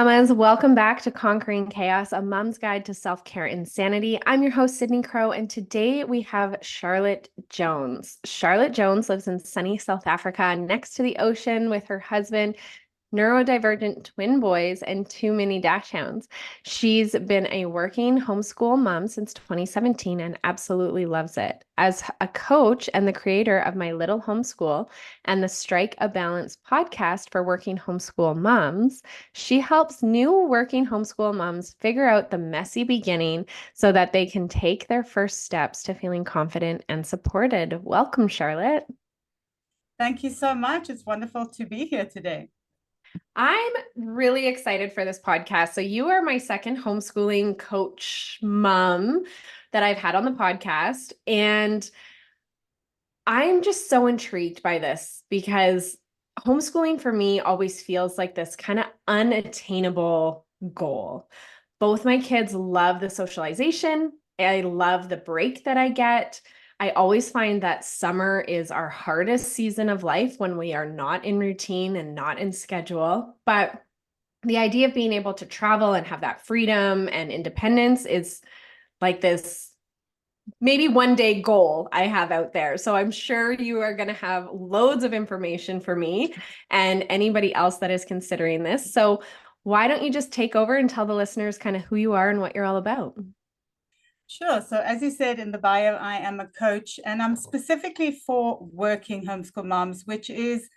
mamas. Welcome back to Conquering Chaos, a mom's guide to self-care insanity. I'm your host, Sydney Crow, and today we have Charlotte Jones. Charlotte Jones lives in sunny South Africa next to the ocean with her husband, neurodivergent twin boys, and two mini dachshunds. She's been a working homeschool mom since 2017 and absolutely loves it. As a coach and the creator of My Little Homeschool and the Strike a Balance podcast for working homeschool moms, she helps new working homeschool moms figure out the messy beginning so that they can take their first steps to feeling confident and supported. Welcome, Charlotte. Thank you so much. It's wonderful to be here today. I'm really excited for this podcast. So, you are my second homeschooling coach mom that I've had on the podcast. And I'm just so intrigued by this because homeschooling for me always feels like this kind of unattainable goal. Both my kids love the socialization. I love the break that I get. I always find that summer is our hardest season of life when we are not in routine and not in schedule. But the idea of being able to travel and have that freedom and independence is like this maybe one day goal I have out there. So I'm sure you are going to have loads of information for me and anybody else that is considering this. So why don't you just take over and tell the listeners kind of who you are and what you're all about? Sure. So, as you said in the bio, I am a coach and I'm specifically for working homeschool moms, which is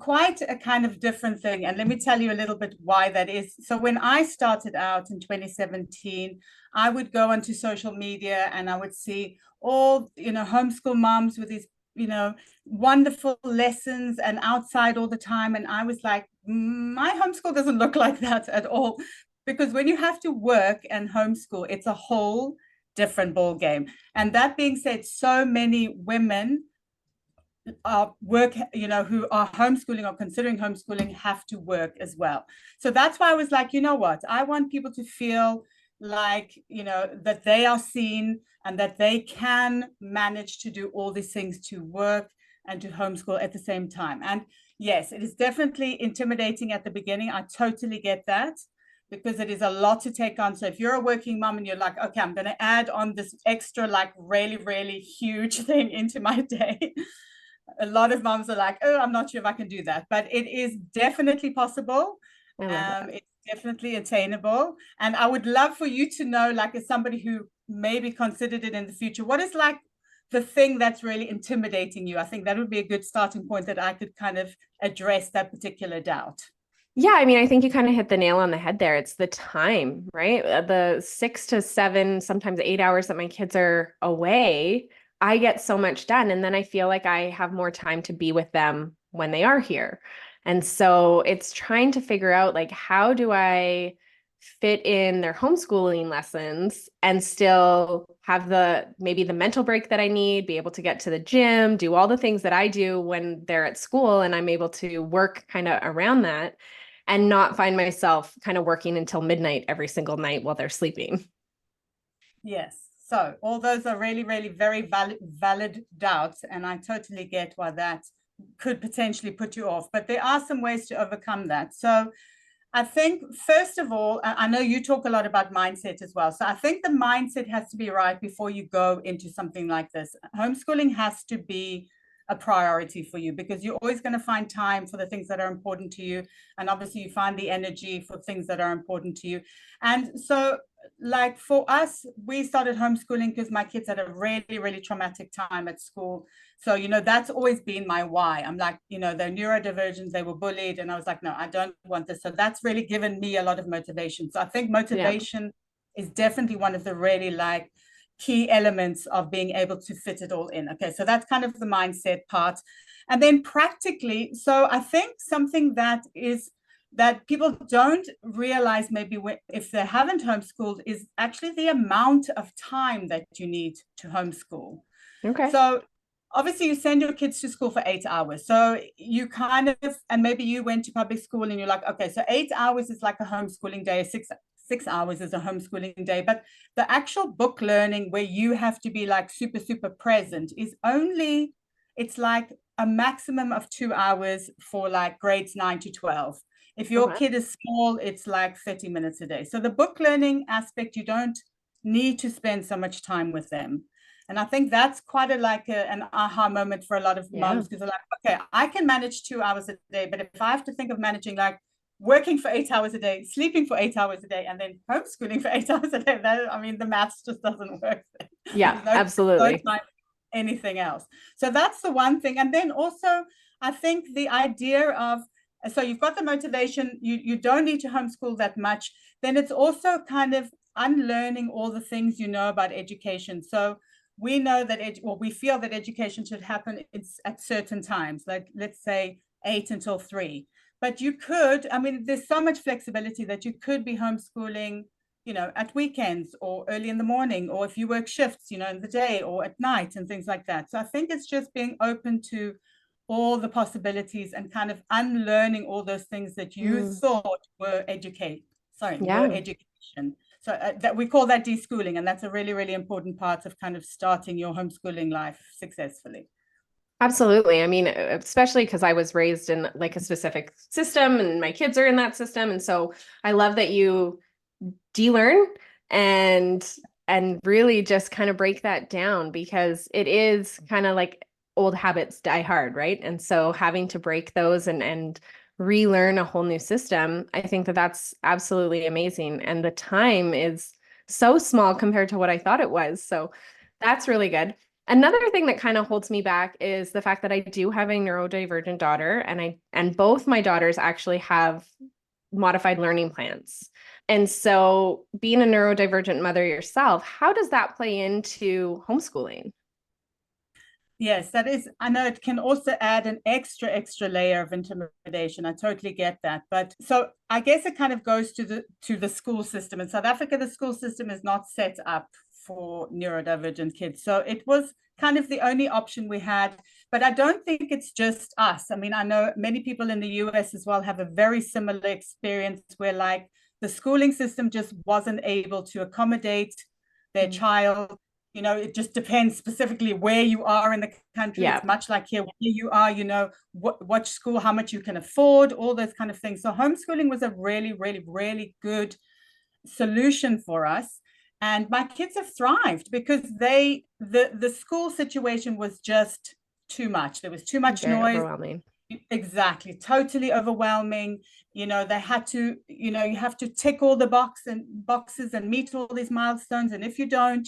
quite a kind of different thing. And let me tell you a little bit why that is. So, when I started out in 2017, I would go onto social media and I would see all, homeschool moms with these, wonderful lessons and outside all the time. And I was like, my homeschool doesn't look like that at all. Because when you have to work and homeschool, it's a whole different ball game. And that being said, so many women work, who are homeschooling or considering homeschooling have to work as well. So that's why I was like, you know what? I want people to feel like, that they are seen and that they can manage to do all these things, to work and to homeschool at the same time. And yes, it is definitely intimidating at the beginning. I totally get that, because it is a lot to take on. So if you're a working mom and you're like, okay, I'm going to add on this extra, like really, really huge thing into my day, a lot of moms are like, oh, I'm not sure if I can do that. But it is definitely possible. I love that. It's definitely attainable. And I would love for you to know, like, as somebody who maybe considered it in the future, what is like the thing that's really intimidating you? I think that would be a good starting point that I could kind of address that particular doubt. Yeah, I mean, I think you kind of hit the nail on the head there. It's the time, right? The 6 to 7, sometimes 8 hours that my kids are away, I get so much done. And then I feel like I have more time to be with them when they are here. And so it's trying to figure out like, how do I fit in their homeschooling lessons and still have maybe the mental break that I need, be able to get to the gym, do all the things that I do when they're at school, and I'm able to work kind of around that and not find myself kind of working until midnight every single night while they're sleeping. Yes. So all those are really, really very valid doubts. And I totally get why that could potentially put you off. But there are some ways to overcome that. So I think, first of all, I know you talk a lot about mindset as well. So I think the mindset has to be right before you go into something like this. Homeschooling has to be a priority for you, because you're always going to find time for the things that are important to you. And obviously you find the energy for things that are important to you. And so, like, for us, we started homeschooling because my kids had a really, really traumatic time at school. So, that's always been my why. I'm like, they're neurodivergent, they were bullied. And I was like, no, I don't want this. So that's really given me a lot of motivation. So I think Yeah. motivation is definitely one of the really like key elements of being able to fit it all in. Okay, so that's kind of the mindset part. And then practically, so I think something that people don't realize, maybe if they haven't homeschooled, is actually the amount of time that you need to homeschool. Okay. So obviously you send your kids to school for 8 hours. So you kind of, and maybe you went to public school and you're like, okay, so 8 hours is like a homeschooling day, six hours is a homeschooling day. But the actual book learning where you have to be like super, super present is only, it's like a maximum of 2 hours for like grades 9 to 12. If Oh, your wow. kid is small, it's like 30 minutes a day. So the book learning aspect, you don't need to spend so much time with them. And I think that's quite an aha moment for a lot of Yeah. moms, because they're like, okay, I can manage 2 hours a day, but if I have to think of managing like working for 8 hours a day, sleeping for 8 hours a day, and then homeschooling for 8 hours a day, I mean, the maths just doesn't work. Yeah, There's no absolutely. time for anything else. So that's the one thing. And then also, I think the idea of, so you've got the motivation, you don't need to homeschool that much. Then it's also kind of unlearning all the things you know about education. So we know that, we feel that education should happen at certain times, like let's say 8 until 3. But you could, I mean, there's so much flexibility that you could be homeschooling, at weekends or early in the morning, or if you work shifts, in the day or at night and things like that. So I think it's just being open to all the possibilities and kind of unlearning all those things that you Mm, thought were yeah. education. So that we call that deschooling, and that's a really, really important part of kind of starting your homeschooling life successfully. Absolutely. I mean, especially because I was raised in like a specific system and my kids are in that system. And so I love that you de-learn and really just kind of break that down because it is kind of like old habits die hard, right? And so having to break those and relearn a whole new system, I think that that's absolutely amazing. And the time is so small compared to what I thought it was. So that's really good. Another thing that kind of holds me back is the fact that I do have a neurodivergent daughter and both my daughters actually have modified learning plans. And so being a neurodivergent mother yourself, how does that play into homeschooling? Yes, that is, I know it can also add an extra layer of intimidation. I totally get that. But so I guess it kind of goes to the school system. In South Africa, the school system is not set up for neurodivergent kids. So it was kind of the only option we had. But I don't think it's just us. I mean, I know many people in the US as well have a very similar experience where like the schooling system just wasn't able to accommodate their Mm. child. It just depends specifically where you are in the country. It's Yeah. much like here, where you are, what school, how much you can afford, all those kind of things. So homeschooling was a really, really, really good solution for us. And my kids have thrived because the school situation was just too much. There was too much Very noise. overwhelming. Exactly, totally overwhelming. They had to, you have to tick all the boxes and meet all these milestones. And if you don't,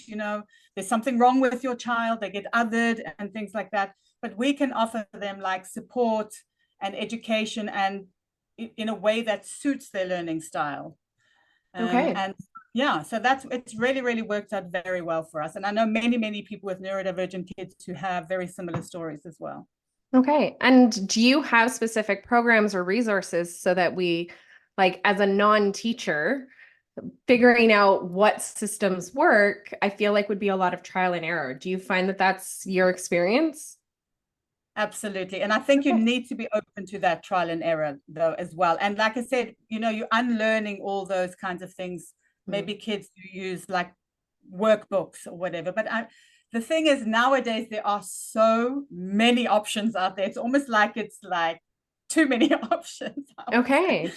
there's something wrong with your child, they get othered and things like that. But we can offer them like support and education and in a way that suits their learning style. Okay. And yeah, so it's really, really worked out very well for us. And I know many, many people with neurodivergent kids who have very similar stories as well. Okay. And do you have specific programs or resources so that we, like, as a non-teacher, figuring out what systems work, I feel like would be a lot of trial and error. Do you find that that's your experience? Absolutely. And I think you Okay. need to be open to that trial and error, though, as well. And like I said, you're unlearning all those kinds of things. Mm. Maybe kids do use like workbooks or whatever. But the thing is, nowadays, there are so many options out there. It's almost like it's like too many options, I would say. Okay.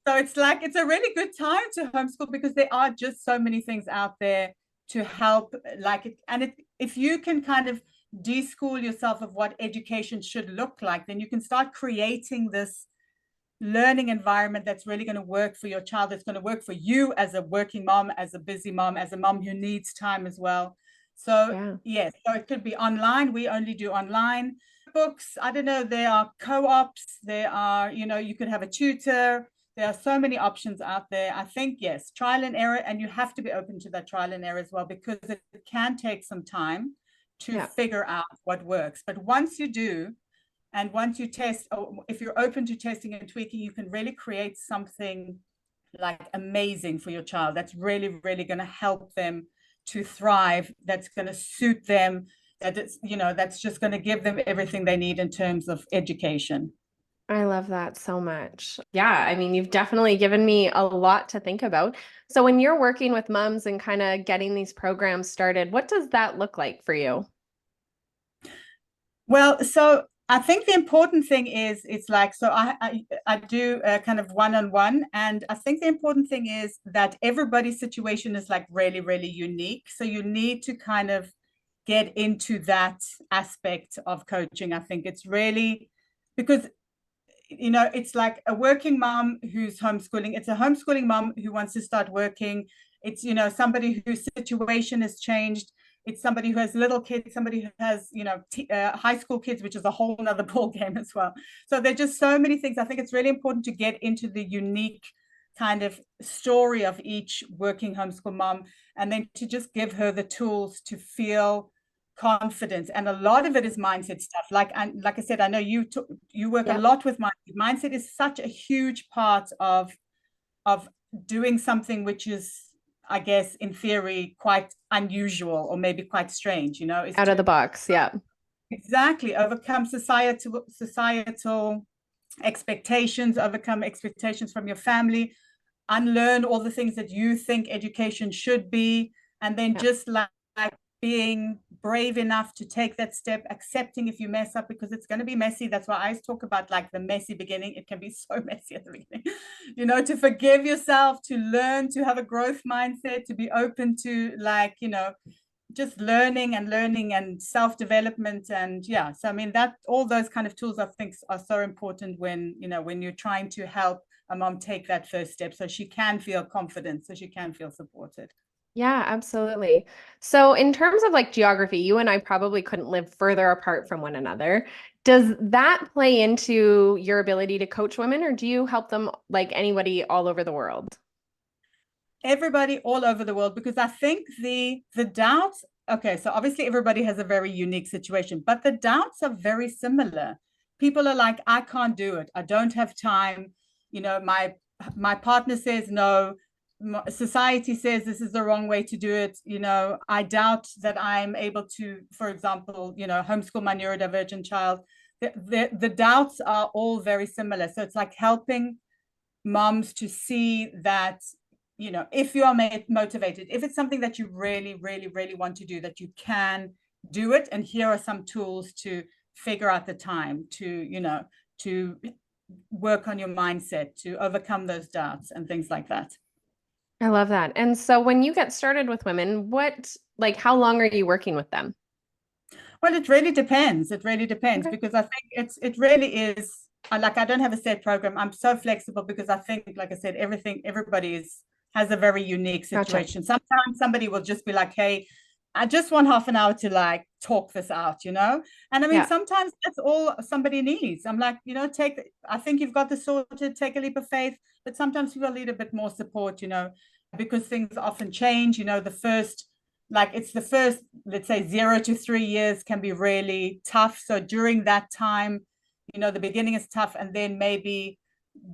So it's like it's a really good time to homeschool because there are just so many things out there to help like it. And if you can kind of deschool yourself of what education should look like, then you can start creating this learning environment that's really going to work for your child, that's going to work for you as a working mom, as a busy mom, as a mom who needs time as well. So Yeah. yes, so it could be online. We only do online. Books, I don't know, there are co-ops, there are, you could have a tutor. There are so many options out there. I think, yes, trial and error, and you have to be open to that trial and error as well, because it can take some time to Yeah. figure out what works. But once you do, and once you test, or if you're open to testing and tweaking, you can really create something like amazing for your child that's really, really going to help them to thrive, that's going to suit them, that it's, that's just going to give them everything they need in terms of education. I love that so much. Yeah, I mean, you've definitely given me a lot to think about. So when you're working with moms and kind of getting these programs started, what does that look like for you? Well, so I think the important thing is it's like, so I do kind of one-on-one, and I think the important thing is that everybody's situation is like really, really unique. So you need to kind of get into that aspect of coaching. I think it's really because it's like a working mom who's homeschooling. It's a homeschooling mom who wants to start working. It's, somebody whose situation has changed. It's somebody who has little kids, somebody who has, high school kids, which is a whole nother ball game as well. So there's just so many things. I think it's really important to get into the unique kind of story of each working homeschool mom, and then to just give her the tools to feel confidence. And a lot of it is mindset stuff. Like I said, I know you work a lot with mindset. Mindset is such a huge part of doing something which is, I guess, in theory, quite unusual or maybe quite strange, is Out of the box. Yeah. exactly overcome societal expectations, overcome expectations from your family, unlearn all the things that you think education should be, and then just like being brave enough to take that step, accepting if you mess up, because it's going to be messy. That's why I always talk about like the messy beginning. It can be so messy at the beginning, to forgive yourself, to learn, to have a growth mindset, to be open to like, just learning and self-development. And yeah, so I mean, that all those kind of tools I think are so important when you're trying to help a mom take that first step, so she can feel confident, so she can feel supported. Yeah, absolutely. So in terms of like geography, you and I probably couldn't live further apart from one another. Does that play into your ability to coach women, or do you help them like anybody all over the world? Everybody all over the world, because I think the doubts, okay, so obviously everybody has a very unique situation, but the doubts are very similar. People are like, I can't do it, I don't have time, my partner says no, society says this is the wrong way to do it, I doubt that I'm able to, for example, homeschool my neurodivergent child. The doubts are all very similar. So it's like helping moms to see that, if you are motivated, if it's something that you really, really, really want to do, that you can do it. And here are some tools to figure out the time to work on your mindset, to overcome those doubts and things like that. I love that. And so when you get started with women, like, how long are you working with them? Well, it really depends. It really depends, Okay. because I think it really is. I don't have a set program. I'm so flexible because I think, like I said, everybody has a very unique Gotcha. situation. Sometimes somebody will just be like, "Hey, I just want half an hour to like talk this out." And I mean, Yeah. sometimes that's all somebody needs. I'm like, I think you've got this sorted. Take a leap of faith. But sometimes people need a bit more support, because things often change. It's the first, let's say, 0 to 3 years can be really tough. So during that time, the beginning is tough, and then maybe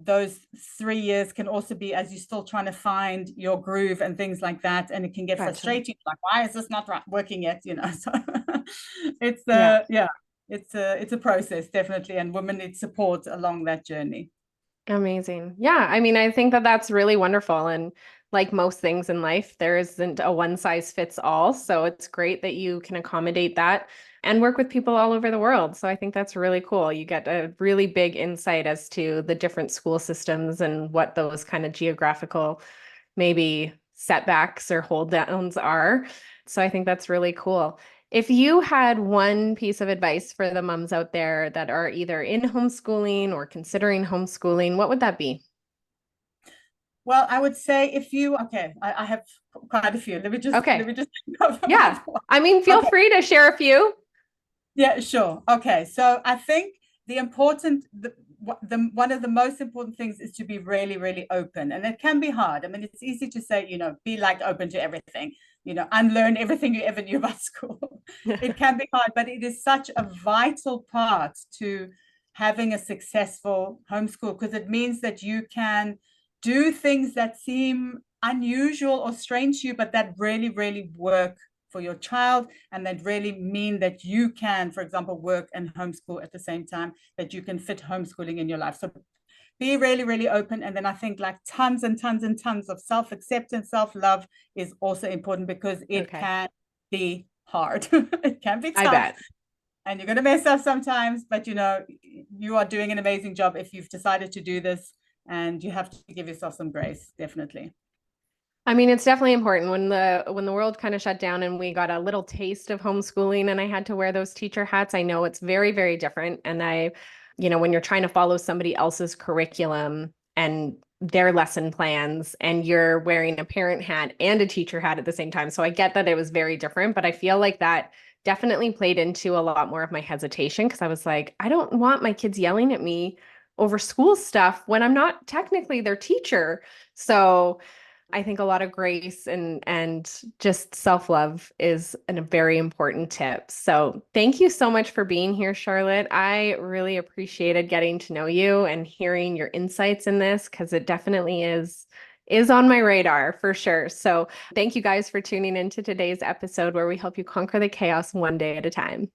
those 3 years can also be as you're still trying to find your groove and things like that, and it can get Gotcha. frustrating, like, why is this not working yet, so it's Yeah. yeah, it's a process, definitely, and women need support along that journey. Amazing. Yeah, I mean, I think that that's really wonderful. And like most things in life, there isn't a one size fits all. So it's great that you can accommodate that and work with people all over the world. So I think that's really cool. You get a really big insight as to the different school systems and what those kind of geographical maybe setbacks or hold downs are. So I think that's really cool. If you had one piece of advice for the moms out there that are either in homeschooling or considering homeschooling, what would that be? Well, I would say, if you, okay, I have quite a few. Let Okay. me just think of Yeah. one. I mean, feel Okay. free to share a few. Yeah, sure. Okay. So I think one of the most important things is to be really, really open. And it can be hard. I mean, it's easy to say, be like open to everything, unlearn everything you ever knew about school. It can be hard, but it is such a vital part to having a successful homeschool, because it means that you can do things that seem unusual or strange to you, but that really, really work for your child, and that really mean that you can, for example, work and homeschool at the same time, that you can fit homeschooling in your life. So be really, really open. And then I think like tons and tons and tons of self-acceptance, self-love is also important, because it Okay. can be hard. It can be I tough. bet. and you're going to mess up sometimes, but you are doing an amazing job if you've decided to do this, and you have to give yourself some grace, definitely. I mean, it's definitely important when the world kind of shut down and we got a little taste of homeschooling and I had to wear those teacher hats. I know it's very, very different. And when you're trying to follow somebody else's curriculum and their lesson plans and you're wearing a parent hat and a teacher hat at the same time. So I get that it was very different, but I feel like that definitely played into a lot more of my hesitation because I was like, I don't want my kids yelling at me over school stuff when I'm not technically their teacher. So I think a lot of grace and just self-love is a very important tip. So thank you so much for being here, Charlotte. I really appreciated getting to know you and hearing your insights in this because it definitely is on my radar for sure. So thank you guys for tuning into today's episode where we help you conquer the chaos one day at a time.